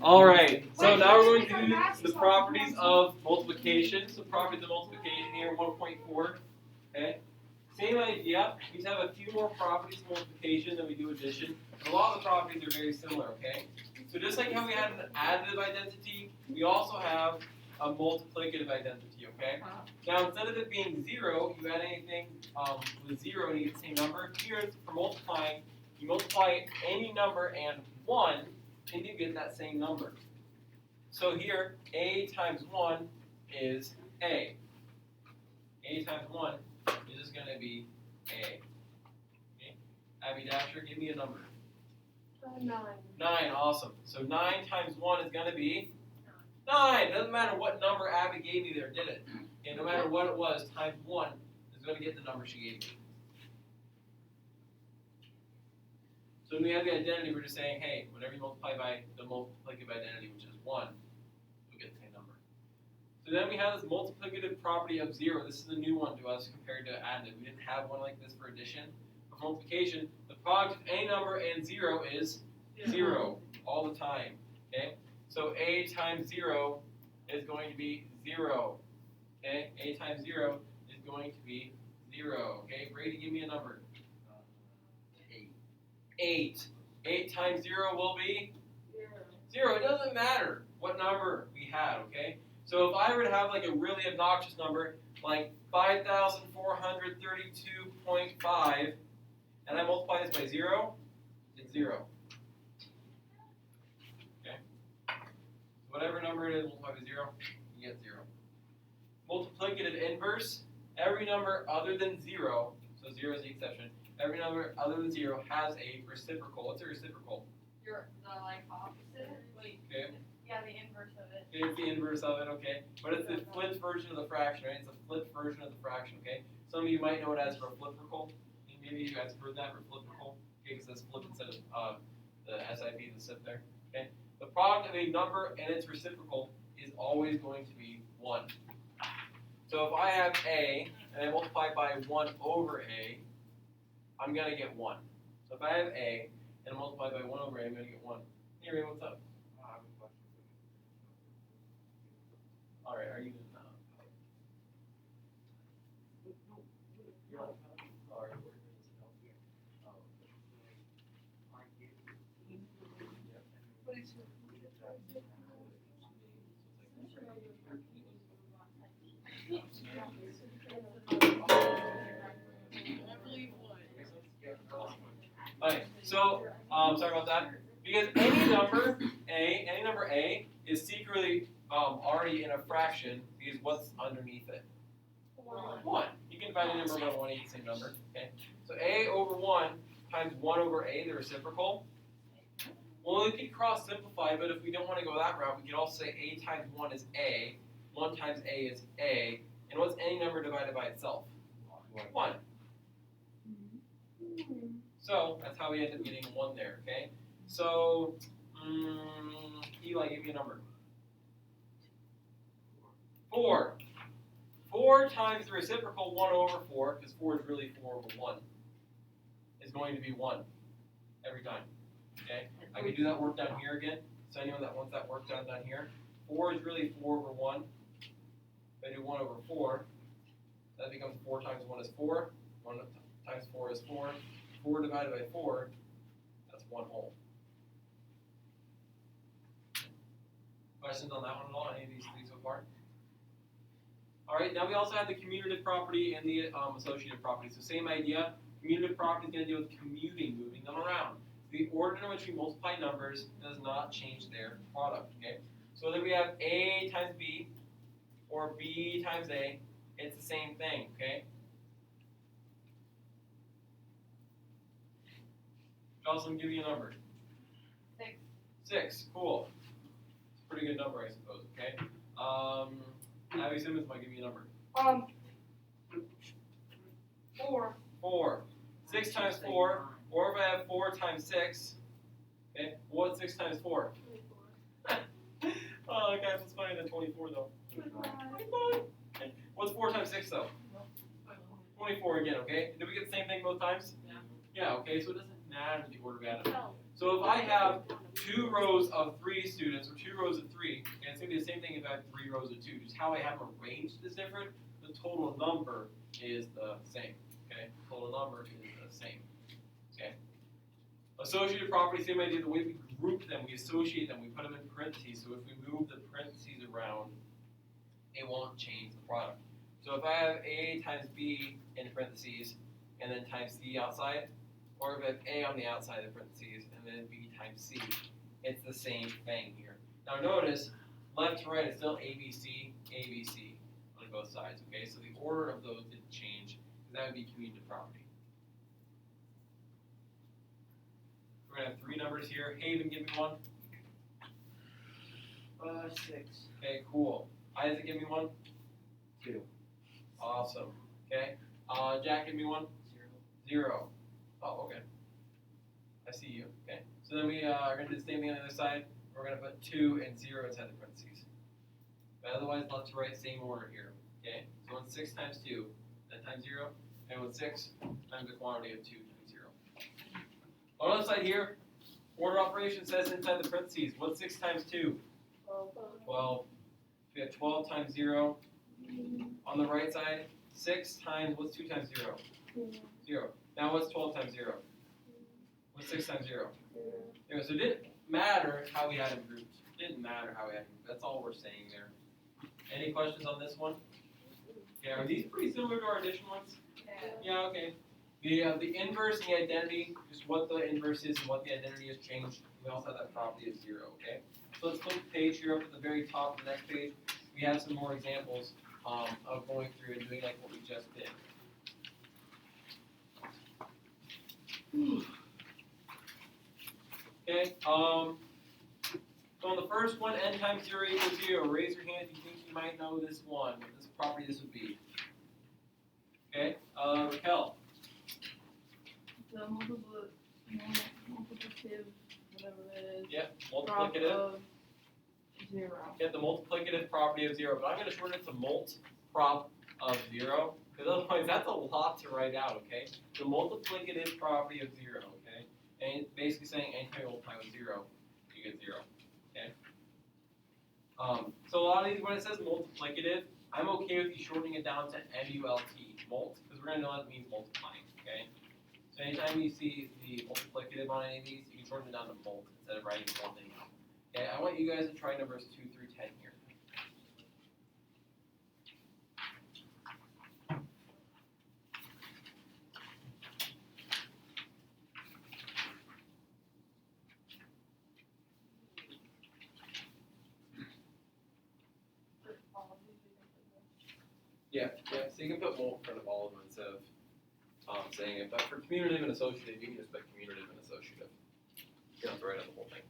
Alright, so now we're going to do the properties of multiplication. So properties of multiplication here, 1.4. Okay? Same idea. We just have a few more properties of multiplication than we do addition. A lot of the properties are very similar, okay? So just like how we had an additive identity, we also have a multiplicative identity, okay? Now instead of it being 0, you add anything with 0 and you get the same number. Here for multiplying, you multiply any number and 1, and you get that same number. So here, a times 1 is a. A times 1 is just going to be a. Okay? Abby Dasher, give me a number. 9. 9, awesome. So 9 times 1 is going to be 9. Doesn't matter what number Abby gave me there, did it? Okay, no matter what it was, times 1 is going to get the number she gave me. So when we have the identity, we're just saying, hey, whenever you multiply by the multiplicative identity, which is 1, you'll get the same number. So then we have this multiplicative property of 0. This is a new one to us compared to additive. We didn't have one like this for addition. For multiplication, the product of any number and 0 is 0 all the time. Okay? So a times 0 is going to be 0. Okay? A times 0 is going to be 0. Okay? Brady, give me a number. 8. 8 times 0 will be 0. It doesn't matter what number we had, okay? So if I were to have like a really obnoxious number, like 5,432.5, and I multiply this by 0, it's 0. Okay? Whatever number it is, multiply by 0, you get 0. Multiplicative inverse, every number other than 0, so 0 is the exception, every number other than 0 has a reciprocal. What's a reciprocal? The like opposite. Wait. Okay. Yeah, the inverse of it. It's the inverse of it, okay. But it's the flipped version of the fraction, right? It's a flipped version of the fraction, okay. Some of you might know it as reciprocal. Maybe you guys heard that, reciprocal. Okay, because it's flipped instead of the SIP, the SIP there. Okay. The product of a number and its reciprocal is always going to be 1. So if I have a and I multiply by 1 over a, I'm going to get 1. So if I have a and I multiply by 1 over a, I'm going to get 1. Hey, Ray, what's up? I have a question. All right, are you? Okay, so sorry about that. Because any number A is secretly already in a fraction because what's underneath it? 1. You can find a number by 1, you get the same number. Okay. So A over 1 times 1 over A, the reciprocal. Well, we could cross simplify, but if we don't want to go that route, we could also say A times 1 is A, 1 times A is A, and what's any number divided by itself? 1. So that's how we end up getting 1 there, okay? So, Eli, give me a number. 4. 4 times the reciprocal 1 over 4, because 4 is really 4 over 1, is going to be 1 every time, okay? I can do that work down here again. So anyone that wants that work done down here, 4 is really 4 over 1. If I do 1 over 4, that becomes 4 times 1 is 4. 1 times 4 is 4. 4 divided by 4, that's 1 whole. Questions on that one at all? Any of these three so far? All right, now we also have the commutative property and the associative property. So same idea. Commutative property is going to deal with commuting, moving them around. The order in which we multiply numbers does not change their product. Okay. So whether we have A times B or B times A, it's the same thing. Okay. Jocelyn, give you a number. 6. 6. Cool. It's a pretty good number, I suppose. Okay. Abby Simmons might give you a number. 4. 4. 6 times 4. Or if I have 4 times 6. Okay. What's 6 times 4? 24. Oh, guys, what's funny than 24 though? 25. Okay. What's 4 times 6 though? 24 again. Okay. Did we get the same thing both times? Yeah. Yeah. Okay. So it doesn't matter the order we add them. So if I have 2 rows of 3 students or 2 rows of 3, and it's gonna be the same thing if I have 3 rows of 2. Just how I have them arranged is different. The total number is the same. Okay, total number is the same. Okay. Associated properties, same idea. The way we group them, we associate them, we put them in parentheses. So if we move the parentheses around, it won't change the product. So if I have A times B in parentheses and then times C outside, or if I have A on the outside of the parentheses and then B times C, it's the same thing here. Now notice, left to right is still ABC, ABC on both sides, okay? So the order of those didn't change, because that would be community property. We're gonna have 3 numbers here. Haven, give me one. 6. Okay, cool. Isaac, give me one. 2. Awesome. Okay. Jack, give me one. 0. Oh, okay. I see you. Okay. So then we are going to do the same thing on the other side. We're going to put 2 and 0 inside the parentheses. But otherwise, left to right, same order here. Okay. So when 6 times 2, then times 0, and with 6 times the quantity of 2 times 0. On the other side here, order operation says inside the parentheses. What's 6 times 2? 12. We have 12 times 0. On the right side, 6 times, what's 2 times 0? 0. Now what's 12 times 0? What's 6 times 0? 0. So it didn't matter how we had them grouped. It didn't matter how we had them grouped. That's all we're saying there. Any questions on this one? Okay, are these pretty similar to our addition ones? Yeah, okay. The inverse and the identity, just what the inverse is and what the identity has changed. We also have that property of 0, okay? So let's flip the page here up at the very top of the next page. We have some more examples of going through and doing like what we just did. Okay, so on the first one, n times 0 equals 0. Raise your hand if you think you might know this one, what this property this would be. Okay, Raquel. The multiplicative, whatever that is. Yep, Prop multiplicative. of 0. Get the multiplicative property of 0, but I'm going to shorten it to mult prop of 0, because otherwise that's a lot to write out, okay? The multiplicative property of 0, okay? And it's basically saying anytime you multiply with 0, you get 0, okay? So a lot of these, when it says multiplicative, I'm okay with you shortening it down to MULT, mult, because we're going to know that means multiplying, okay? So anytime you see the multiplicative on any of these, you can shorten it down to mult instead of writing the whole thing out. Okay, I want you guys to try numbers 2 through 10 here. Yeah, so you can put mult in front of all of them instead of saying it. But for commutative and associative, you can just put commutative and associative. You don't have to write out the whole thing.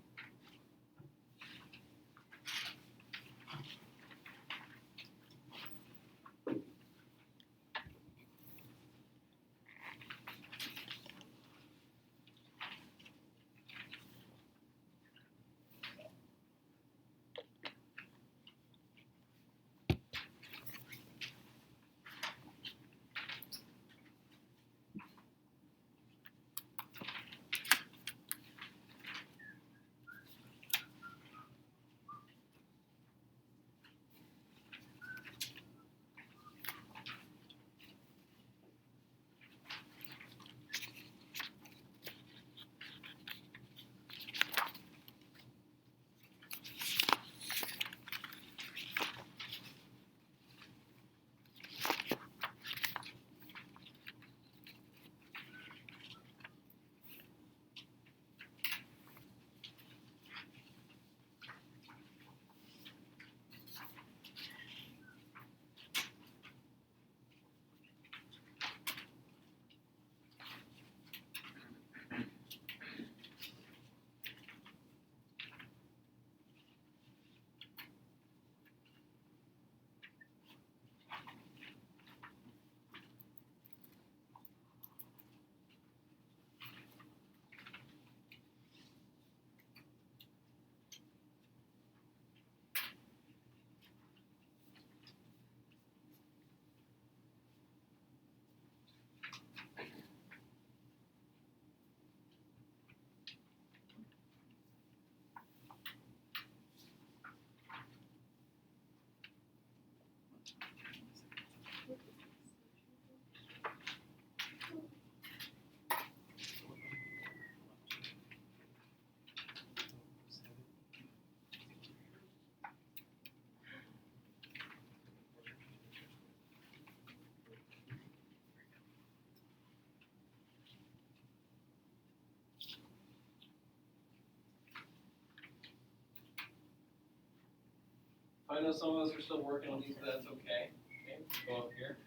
I know some of us are still working on these, but that's okay. Okay, go up here.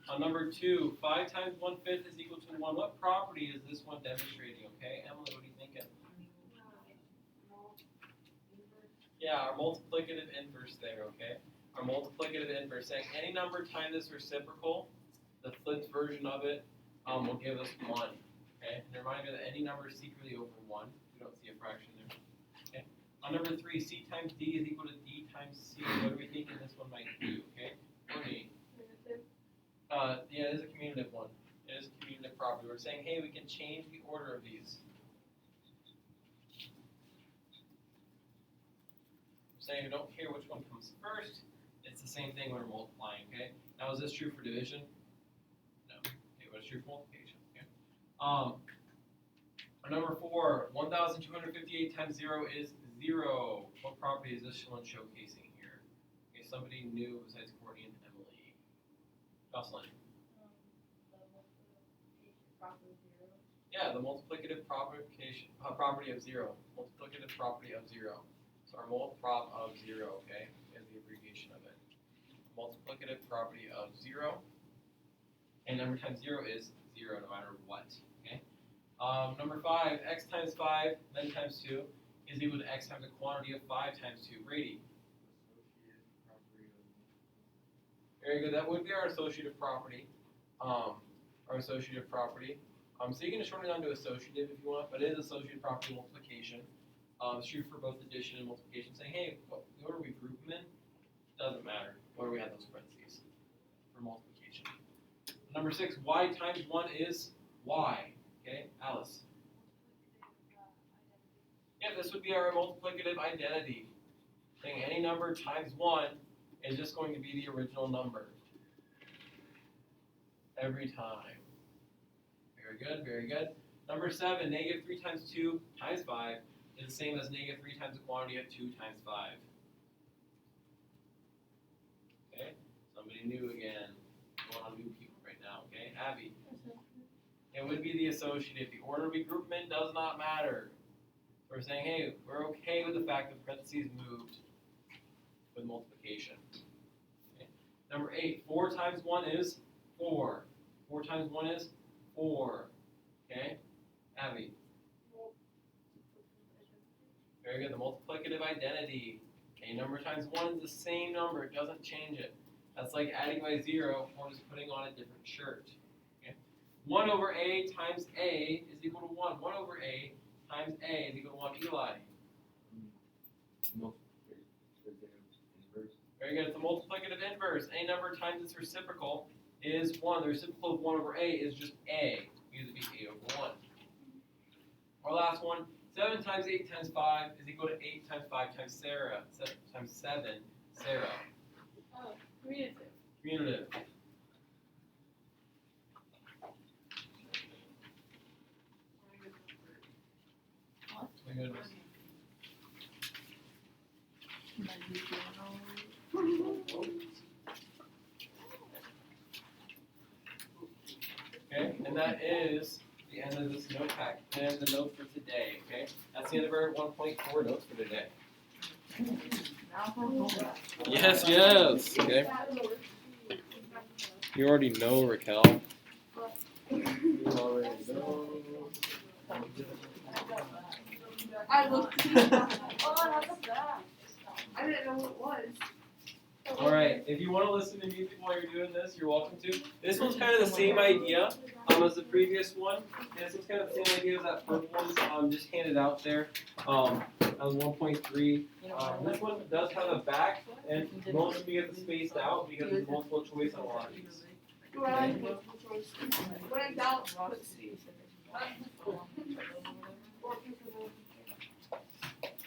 On number 2, 5 times 1/5 is equal to 1. What property is this one demonstrating? Okay, Emily, what are you thinking? Yeah, our multiplicative inverse thing. Okay, our multiplicative inverse saying any number times its reciprocal, the flipped version of it, will give us 1. Okay, and a reminder that any number is secretly over 1. We don't see a fraction there. Okay. On number 3, C times D is equal to D times C. What are we thinking this one might do? Okay, Courtney. Yeah, it is a commutative one. It is a commutative property. We're saying, hey, we can change the order of these. We're saying we don't care which one comes first. It's the same thing when we're multiplying, okay? Now, is this true for division? No. Okay, what's true for multiplication? Okay. Number 4, 1,258 times 0 is 0. What property is this one showcasing here? Okay, somebody new besides Courtney and Emily. Jocelyn. Yeah, the multiplicative property of 0. Multiplicative property of 0. So our multiprop of 0, okay, is the abbreviation of it. Multiplicative property of 0. And number times 0 is 0 no matter what, okay? Number 5, x times 5, then times 2, is equal to x times the quantity of 5 times 2. Brady. Very good, that would be our associative property. So you can shorten it down to associative if you want, but it is associative property multiplication. It's true for both addition and multiplication. Saying, hey, what order we group them in doesn't matter. Where we have those parentheses for multiplication. Number 6, y times 1 is y. Okay, Alice. Yeah, this would be our multiplicative identity. Saying any number times 1 is just going to be the original number. Every time. Very good, very good. Number 7, negative 3 times 2 times 5 is the same as negative 3 times the quantity of 2 times 5. Okay, somebody new again. Going on new people right now, okay? Abby. It would be the associative. The order we group them in does not matter. We're saying, hey, we're okay with the fact that parentheses moved with multiplication. Okay. Number 8, 4 times 1 is 4. 4 times 1 is 4. Okay? Abby. Very good. The multiplicative identity. A number times 1 is the same number. It doesn't change it. That's like adding by 0 or just putting on a different shirt. Okay? 1 over a times a is equal to 1. 1 over a times a is equal to 1. Eli. Very good. It's a multiplicative inverse. A number times its reciprocal is 1. The reciprocal of 1 over a is just a. Use it be a over 1. Our last one, 7 times 8 times 5 is equal to 8 times 5 times Sarah. 7 times 7, Sarah. Oh, commutative. Commutative. What? My goodness. Okay, and that is the end of this note pack and the note for today. Okay, that's the end of our 1.4 notes for today. Yes, yes. Okay. You already know, Raquel. You already know. I looked. Oh, that's that. I didn't know what it was. All right. If you want to listen to music while you're doing this, you're welcome to. This one's kind of the same idea as the previous one. This one's kind of the same idea as that purple one. Just handed out there. That was 1.3. This one does have a back, and most of you get the spaced out because there's multiple choice on a lot of these. When in doubt, put C.